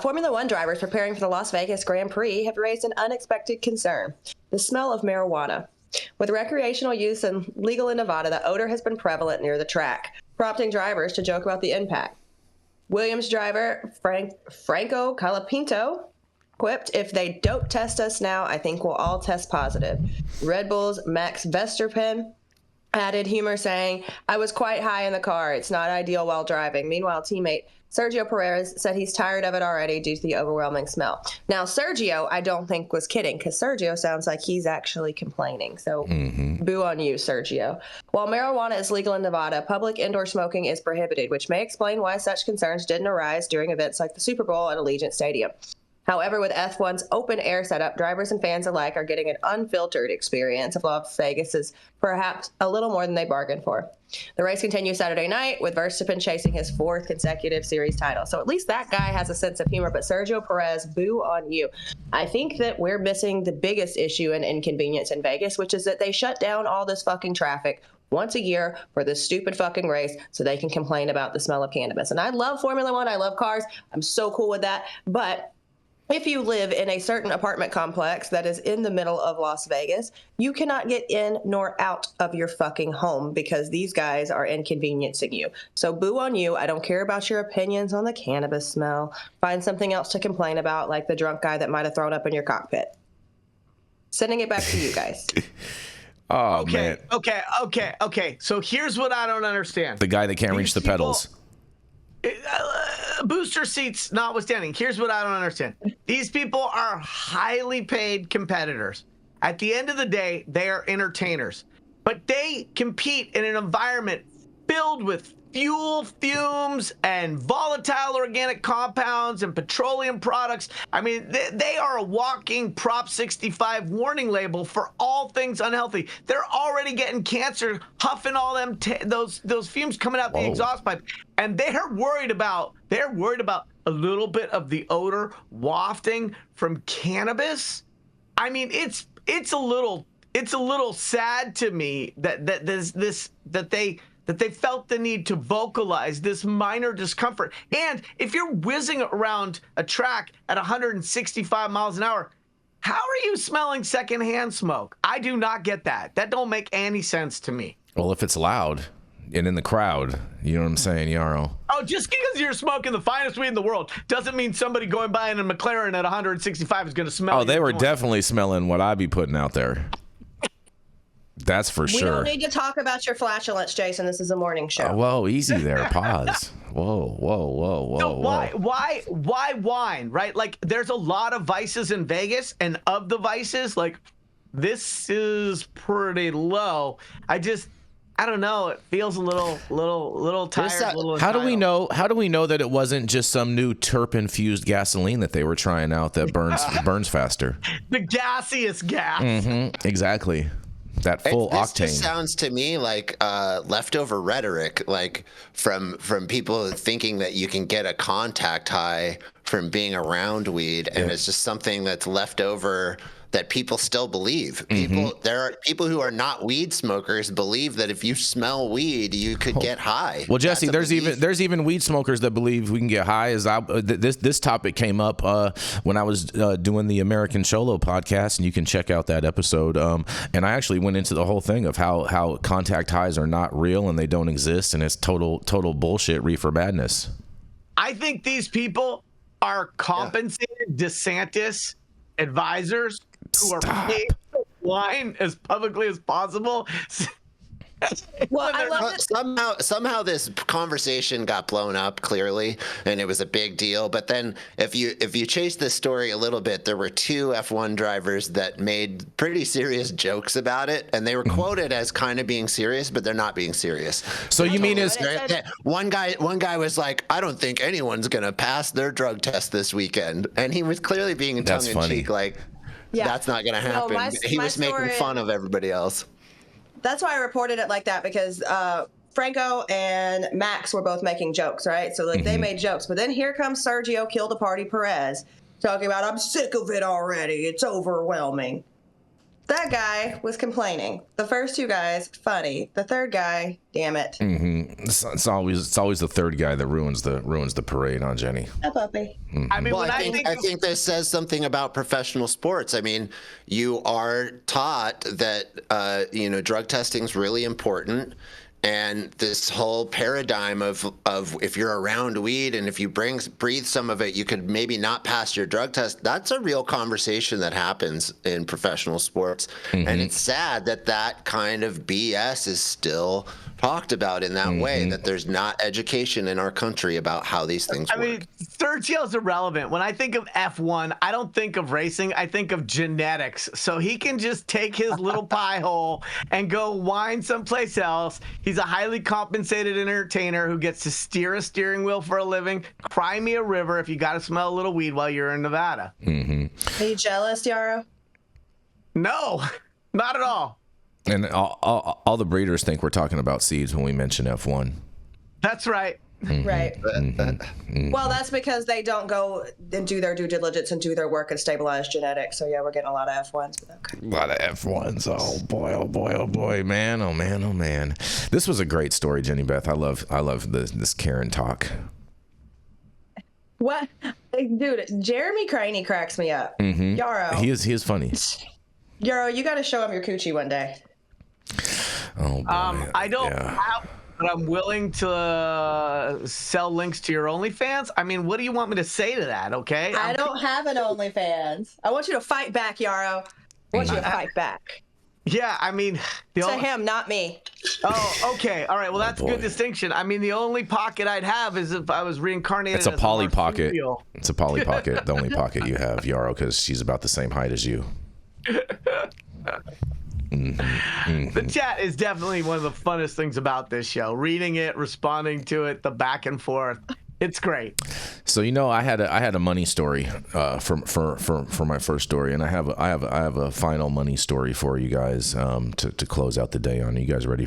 Formula One drivers preparing for the Las Vegas Grand Prix have raised an unexpected concern: the smell of marijuana. With recreational use and legal in Nevada, the odor has been prevalent near the track, prompting drivers to joke about the impact. Williams driver Franco Colapinto quipped, "If they dope test us now, I think we'll all test positive." Red Bull's Max Verstappen added humor, saying, "I was quite high in the car. It's not ideal while driving." Meanwhile, teammate Sergio Perez said he's tired of it already due to the overwhelming smell. Now, Sergio, I don't think was kidding, because Sergio sounds like he's actually complaining. So boo on you, Sergio. While marijuana is legal in Nevada, public indoor smoking is prohibited, which may explain why such concerns didn't arise during events like the Super Bowl at Allegiant Stadium. However, with F1's open air setup, drivers and fans alike are getting an unfiltered experience of Las Vegas, perhaps a little more than they bargained for. The race continues Saturday night, with Verstappen chasing his 4th consecutive series title. So at least that guy has a sense of humor. But Sergio Perez, boo on you. I think that we're missing the biggest issue and inconvenience in Vegas, which is that they shut down all this fucking traffic once a year for this stupid fucking race so they can complain about the smell of cannabis. And I love Formula One. I love cars. I'm so cool with that. But if you live in a certain apartment complex that is in the middle of Las Vegas, you cannot get in nor out of your fucking home because these guys are inconveniencing you. So boo on you. I don't care about your opinions on the cannabis smell. Find something else to complain about, like the drunk guy that might have thrown up in your cockpit. Sending it back to you guys. Oh, man. Okay. So here's what I don't understand. The guy that can't reach the pedals. Booster seats notwithstanding, here's what I don't understand. These people are highly paid competitors. At the end of the day, they are entertainers, but they compete in an environment filled with fuel fumes and volatile organic compounds and petroleum products. I mean, they are a walking Prop 65 warning label for all things unhealthy. They're already getting cancer, huffing all them those fumes coming out the exhaust pipe, and they're worried about a little bit of the odor wafting from cannabis. I mean, it's a little sad to me that they felt the need to vocalize this minor discomfort. And if you're whizzing around a track at 165 miles an hour, how are you smelling secondhand smoke? I do not get that. That don't make any sense to me. Well, if it's loud and in the crowd, you know what I'm saying, Yarrow? Oh, just because you're smoking the finest weed in the world doesn't mean somebody going by in a McLaren at 165 is going to smell. Oh, they were definitely smelling what I be putting out there. That's for sure. We don't need to talk about your flatulence, Jason. This is a morning show. Whoa, easy there. Pause. Whoa. So why wine, right? Like, there's a lot of vices in Vegas, and of the vices, like, this is pretty low. I don't know. It feels a little tired. How do we know that it wasn't just some new terp-infused gasoline that they were trying out that burns faster? The gaseous gas. Mm-hmm. Exactly. That full octane. This just sounds to me like leftover rhetoric, like from people thinking that you can get a contact high from being around weed, and it's just something that's left over that people still believe. There are people who are not weed smokers believe that if you smell weed, you could get high. Well, Jesse, there's even weed smokers that believe we can get high. This topic came up when I was doing the American Cholo podcast, and you can check out that episode. And I actually went into the whole thing of how contact highs are not real and they don't exist, and it's total bullshit, reefer madness. I think these people are compensated DeSantis advisors who are paid to whine as publicly as possible. Well, I love it. Somehow this conversation got blown up clearly, and it was a big deal. But then if you chase this story a little bit, there were 2 F1 drivers that made pretty serious jokes about it, and they were quoted as kind of being serious, but they're not being serious. So you mean is one guy was like, "I don't think anyone's gonna pass their drug test this weekend," and he was clearly being tongue in cheek, like, that's not gonna happen. He was making fun of everybody else. That's why I reported it like that, because Franco and Max were both making jokes, right? So they made jokes. But then here comes Sergio Kill-the-Party Perez talking about, "I'm sick of it already. It's overwhelming." That guy was complaining. The first two guys, funny. The third guy, damn it. It's always the third guy that ruins the parade, huh, Jenny? A puppy. I mean, Well, I think this says something about professional sports. I mean, you are taught that drug testing is really important, and this whole paradigm of if you're around weed and if you breathe some of it, you could maybe not pass your drug test. That's a real conversation that happens in professional sports, and it's sad that kind of BS is still talked about in that way, that there's not education in our country about how these things work. I mean, Sergio's irrelevant. When I think of F1, I don't think of racing. I think of genetics. So he can just take his little pie hole and go whine someplace else. He's a highly compensated entertainer who gets to steer a steering wheel for a living. Cry me a river if you got to smell a little weed while you're in Nevada. Are you jealous, Yarrow? No, not at all. And all the breeders think we're talking about seeds when we mention F1. That's right. Right. Well, that's because they don't go and do their due diligence and do their work and stabilize genetics. So, yeah, we're getting a lot of F1s. But okay. A lot of F1s. Oh boy, man. Oh, man. This was a great story, Jenny Beth. I love this Karen talk. What? Dude, Jeremy Craney cracks me up. Yarrow. He is funny. Yarrow, you got to show him your coochie one day. Oh, boy. I don't have, but I'm willing to sell links to your OnlyFans. I mean, what do you want me to say to that, okay? I don't have an OnlyFans. I want you to fight back, Yarrow. I want you to fight back. Yeah, I mean... To him, not me. Oh, okay. All right, well, that's a good distinction. I mean, the only pocket I'd have is if I was reincarnated It's a as Polly a pocket. marsupial. It's a Polly pocket. The only pocket you have, Yarrow, because she's about the same height as you. The chat is definitely one of the funnest things about this show. Reading it, responding to it, the back and forth. It's great. So I had a money story for my first story, and I have a final money story for you guys to close out the day on. Are you guys ready